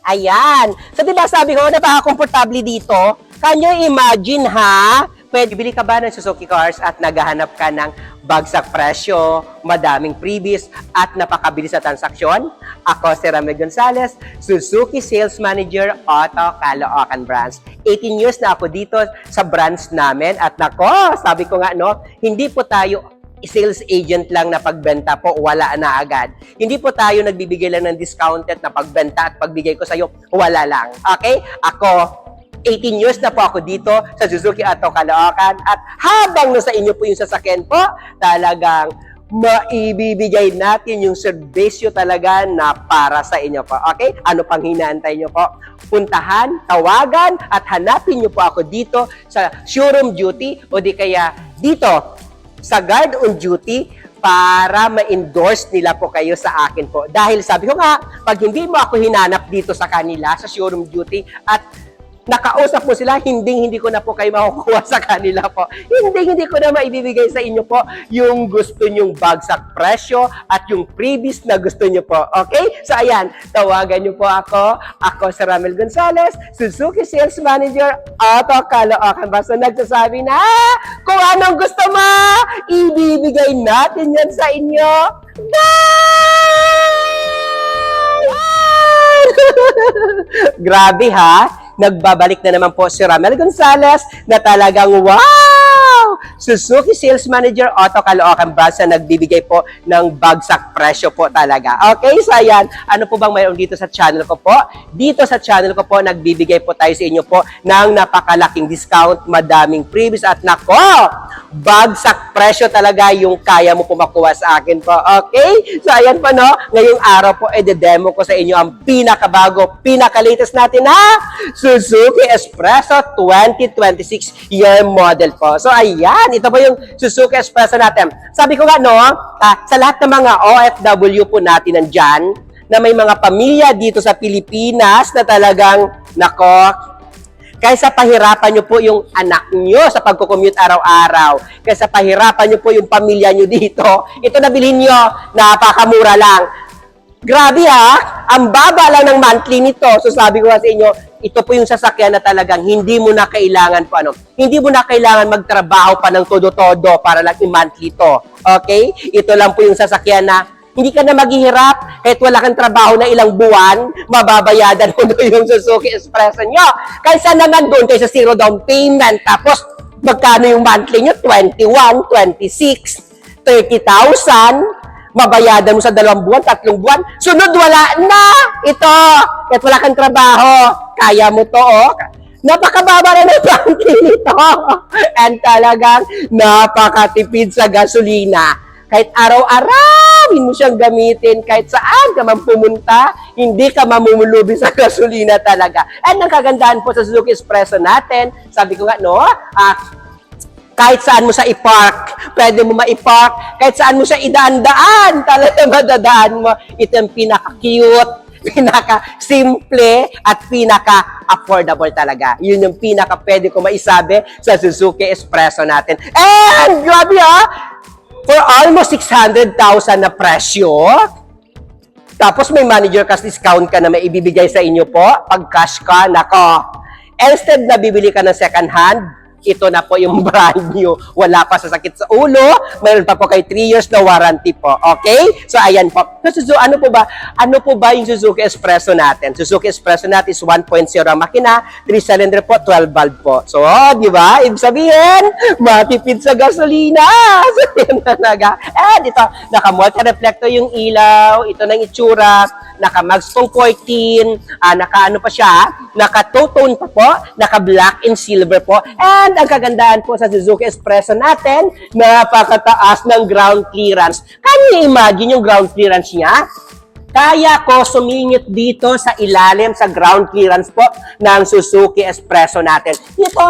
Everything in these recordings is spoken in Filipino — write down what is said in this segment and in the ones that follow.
Ayan. So, diba sabi ko, napaka-komportable dito. Can you imagine, ha? Pwede bili ka ba ng Suzuki cars at naghahanap ka ng bagsak presyo, madaming freebies, at napakabilis na transaksyon? Ako si Ramel Gonzalez, Suzuki Sales Manager, Auto Caloocan Branch. 18 years na ako dito sa branch namin. At nako, sabi ko nga, no, hindi po tayo sales agent lang na pagbenta po, wala na agad. Hindi po tayo nagbibigay lang ng discounted na pagbenta at pagbigay ko sa'yo, wala lang. Okay? Ako, 18 years na po ako dito sa Suzuki Auto Caloocan at habang nasa inyo po yung sasakyan po, talagang maibibigay natin yung serbisyo talaga na para sa inyo po. Okay? Ano pang hinaantay nyo po? Puntahan, tawagan, at hanapin nyo po ako dito sa showroom duty o di kaya dito sa guard on duty para ma-endorse nila po kayo sa akin po. Dahil sabi ko nga, pag hindi mo ako hinanap dito sa kanila, sa showroom duty, at nakausap mo sila, hindi ko na po kayo makukuha sa kanila po. Hindi ko na maibibigay sa inyo po yung gusto nyong bagsak presyo at yung freebies na gusto nyo po. Okay? So ayan, tawagan nyo po ako. Ako si Ramel Gonzalez, Suzuki Sales Manager, Auto Caloocan. Basta nagsasabi na kung anong gusto mo, ibibigay natin yan sa inyo. Grabe ha? Nagbabalik na naman po si Ramel Gonzalez na talagang wow! Suzuki Sales Manager Auto Caloocan Branch na nagbibigay po ng bagsak presyo po talaga. Okay, so ayan, ano po bang mayroon dito sa channel ko po? Dito sa channel ko po, nagbibigay po tayo sa inyo po ng napakalaking discount, madaming freebies at nako, bagsak presyo talaga yung kaya mo po makuha sa akin po. Okay? So ayan po no, ngayong araw po demo ko sa inyo ang pinakabago, pinaka-latest natin ha, Suzuki Espresso 2026 year model po. So ayan, ito po yung Suzuki Espresso natin. Sabi ko nga no, sa lahat ng mga OFW po natin nandyan, na may mga pamilya dito sa Pilipinas na talagang, nako, kaysa pahirapan nyo po yung anak nyo sa pagkukommute araw-araw, kaysa pahirapan nyo po yung pamilya nyo dito, ito na bilhin nyo, napakamura lang. Grabe ha, ang baba lang ng monthly nito. So sabi ko sa inyo, ito po yung sasakyan na talagang hindi mo na kailangan po hindi mo na kailangan magtrabaho pa ng todo-todo para lang i-monthly to. Okay? Ito lang po yung sasakyan na hindi ka na maghihirap kahit wala kang trabaho na ilang buwan, mababayadan mo doon yung Suzuki Espresso nyo. Kaysa naman doon, kaysa zero down payment, tapos magkano yung monthly nyo? 21, 26, 30,000, mabayadan mo sa 2 buwan, 3 buwan, sunod wala na! Ito, kahit wala kang trabaho, kaya mo to, oh. Napakababa na ng monthly nito. And talagang napakatipid sa gasolina. Kahit araw-araw, mo siyang gamitin, kahit saan ka man pumunta, hindi ka mamumulubi sa gasolina talaga. And ang kagandahan po sa Suzuki Espresso natin, sabi ko nga, no, kahit saan mo siya i-park, pwede mo ma-i-park, kahit saan mo siya idaan-daan, talaga madadaan mo. Ito yung pinaka-cute, pinaka-simple, at pinaka-affordable talaga. Yun yung pinaka-pwede ko maisabi sa Suzuki Espresso natin. And, grabe ha! For almost 600,000 na presyo, tapos may manager cash discount ka na may ibibigay sa inyo po, pag cash ka, nako. Instead na bibili ka ng second hand, ito na po yung brand new. Wala pa sa sakit sa ulo. Mayroon pa po kay 3 years na warranty po. Okay? So, ayan po. So, ano po ba yung Suzuki Espresso natin? Suzuki Espresso natin is 1.0 makina, 3-cylinder po, 12 valve po. So, di ba? Ibig sabihin, matipid sa gasolina. So, yun talaga. And ito, naka-multi-reflector yung ilaw. Ito na yung itsura. Naka-max pong 14. Naka-ano pa siya? Naka-two-tone pa po. Naka-black and silver po. And ang kagandahan po sa Suzuki Espresso natin, napakataas ng ground clearance. Can you imagine yung ground clearance niya? Kaya ko sumingit dito sa ilalim sa ground clearance po ng Suzuki Espresso natin. Ito,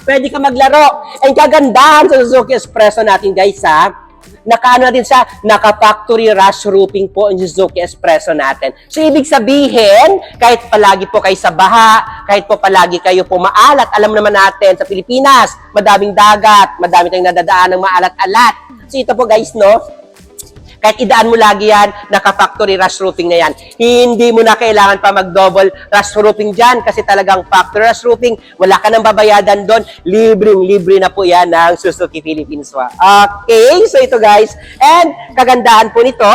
pwede ka maglaro. Ang kagandahan sa Suzuki Espresso natin, guys, ha? Naka-ano natin sa naka-factory rush roofing po ang Suzuki Espresso natin. So, ibig sabihin, kahit palagi po kayo sa baha, kahit po palagi kayo po maalat, alam naman natin, sa Pilipinas, madaming dagat, madami tayong nadadaan ng maalat-alat. So, ito po guys, no? Kahit idaan mo lagi yan, naka-factory rust roofing na yan. Hindi mo na kailangan pa mag-double rust roofing dyan kasi talagang factory rust roofing, wala ka nang babayadan doon. Libreng-libre na po yan ng Suzuki Philippines. Okay, so ito guys. And kagandahan po nito,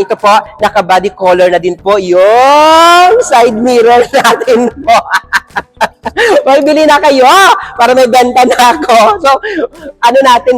ito po, naka-body color na din po yung side mirror natin po. May bili na kayo para may benta na ako. So, ano natin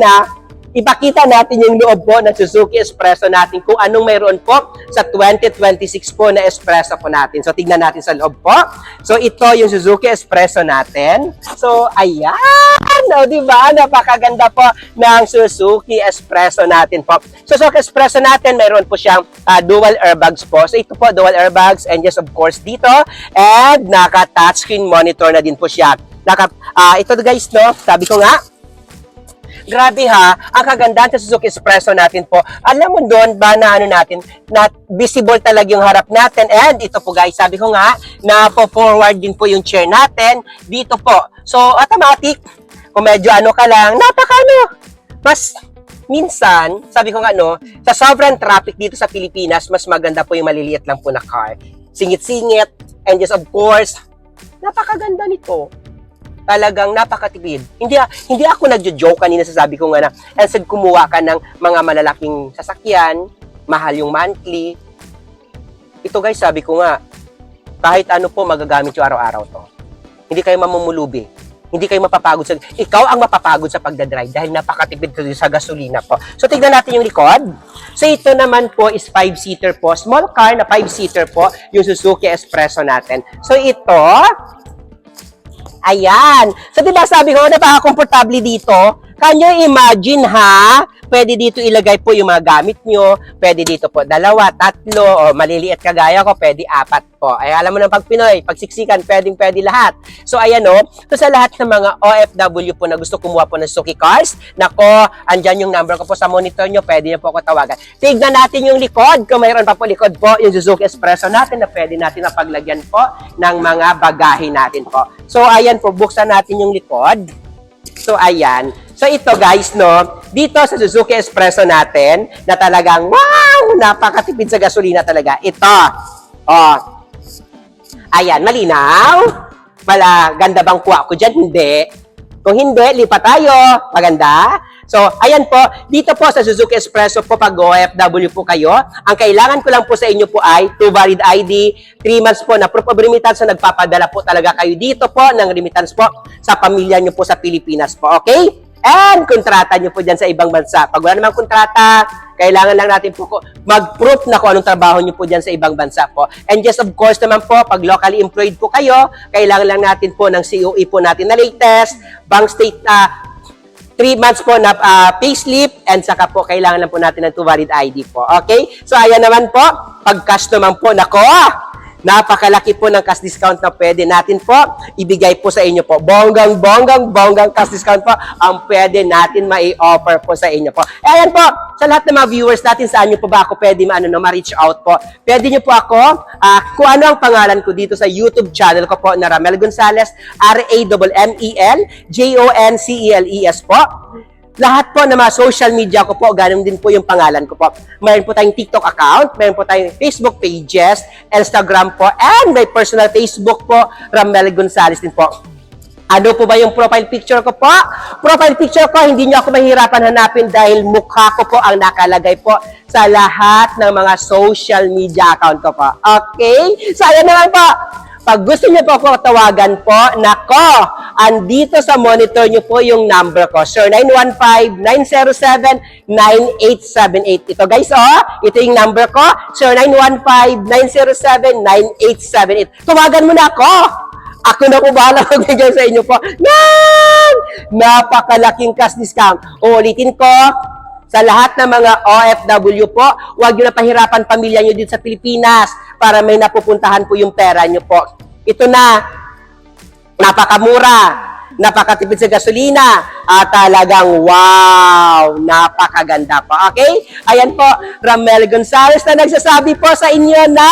ipakita natin yung loob po ng Suzuki Espresso natin kung anong mayroon po sa 2026 po na Espresso po natin. So, tignan natin sa loob po. So, ito yung Suzuki Espresso natin. So, ayan! O, diba? Napakaganda po ng Suzuki Espresso natin po. Suzuki Espresso natin, mayroon po siyang dual airbags po. So, ito po, dual airbags and yes, of course, dito. And naka-touchscreen monitor na din po siya. Ito guys, no? Sabi ko nga, grabe ang kagandahan sa Suzuki Espresso natin po. Alam mo doon ba na natin, na visible talaga yung harap natin. And ito po guys, sabi ko nga, na po-forward din po yung chair natin dito po. So, automatic, kung medyo ka lang, mas minsan, sabi ko nga sa sobrang traffic dito sa Pilipinas, mas maganda po yung maliliit lang po na car. Singit-singit, and just of course, napakaganda nito. Talagang napakatipid. Hindi ako nagjo-joke kanina sa sabi ko nga na instead kumuha ka ng mga malalaking sasakyan, mahal yung monthly. Ito guys, sabi ko nga, kahit ano po magagamit yung araw-araw to. Hindi kayo mamumulubi. Hindi kayo mapapagod ikaw ang mapapagod sa pagdadrive dahil napakatipid sa gasolina po. So tignan natin yung likod. So ito naman po is 5-seater po. Small car na 5-seater po yung Suzuki Espresso natin. So ito, ayan. So, diba sabi ko, napaka-komportable dito. Can you imagine, Pwede dito ilagay po yung mga gamit nyo. Pwede dito po 2, 3, o maliliit kagaya ko, pwede 4 po. Ay, alam mo ng pag Pinoy, pag siksikan, pwede lahat. So, ayan So, sa lahat ng mga OFW po na gusto kumuha po ng Suzuki cars, nako, andyan yung number ko po sa monitor nyo, pwede nyo po ako tawagan. Tignan natin yung likod. Kung mayroon pa po likod po, yung Suzuki Espresso natin na pwede natin na paglagyan po ng mga bagahe natin po. So, ayan po, buksan natin yung likod. So, ayan. So, ito guys, dito sa Suzuki Espresso natin, na talagang, wow, napakatipid sa gasolina talaga. Ito, ayan, malinaw? Ganda bang kuha ko dyan? Hindi. Kung hindi, lipat tayo. Maganda? So, ayan po, dito po sa Suzuki Espresso po, pag OFW po kayo, ang kailangan ko lang po sa inyo po ay 2 valid ID, 3 months po na proof of remittance, so nagpapadala po talaga kayo dito po ng remittance po sa pamilya nyo po sa Pilipinas po, okay? And kontrata nyo po dyan sa ibang bansa. Pag wala namang kontrata, kailangan lang natin po mag-proof na kung anong trabaho nyo po dyan sa ibang bansa po. And just of course naman po, pag locally employed po kayo, kailangan lang natin po ng COE po natin na latest, bank state 3 months po na payslip, and saka po kailangan lang po natin ng 2 valid ID po. Okay? So, ayan naman po, pag cash naman po, nako, napakalaki po ng cash discount na pwede natin po ibigay po sa inyo po. Bonggang cash discount po ang pwede natin mai-offer po sa inyo po. Ayan po, sa lahat ng mga viewers natin, saan nyo po ba ako pwede ma-reach out po? Pwede nyo po ako, kung ano ang pangalan ko dito sa YouTube channel ko po na Ramel Gonzales, RAMMEL JONCELES po. Lahat po ng mga social media ko po, ganun din po yung pangalan ko po. Mayroon po tayong TikTok account, mayroon po tayong Facebook pages, Instagram po, and may personal Facebook po, Ramel Gonzales din po. Ano po ba yung profile picture ko po? Profile picture ko, hindi nyo ako mahirapan hanapin dahil mukha ko po ang nakalagay po sa lahat ng mga social media account ko po. Okay? So, ayan naman po. Pag gusto niyo po ako tawagan po, nako, andito sa monitor niyo po yung number ko. Sir, 915-907-9878. Ito guys, ito yung number ko. Sir, 915-907-9878. Tawagan mo na ako. Ako na po bahala magbigay sa inyo po ng napakalaking cash discount. Uulitin ko, sa lahat ng mga OFW po, huwag nyo na pahirapan pamilya nyo dito sa Pilipinas para may napupuntahan po yung pera nyo po. Ito na, napakamura, napakatipid sa gasolina, at talagang wow, napakaganda po. Okay? Ayan po, Ramel Gonzales na nagsasabi po sa inyo na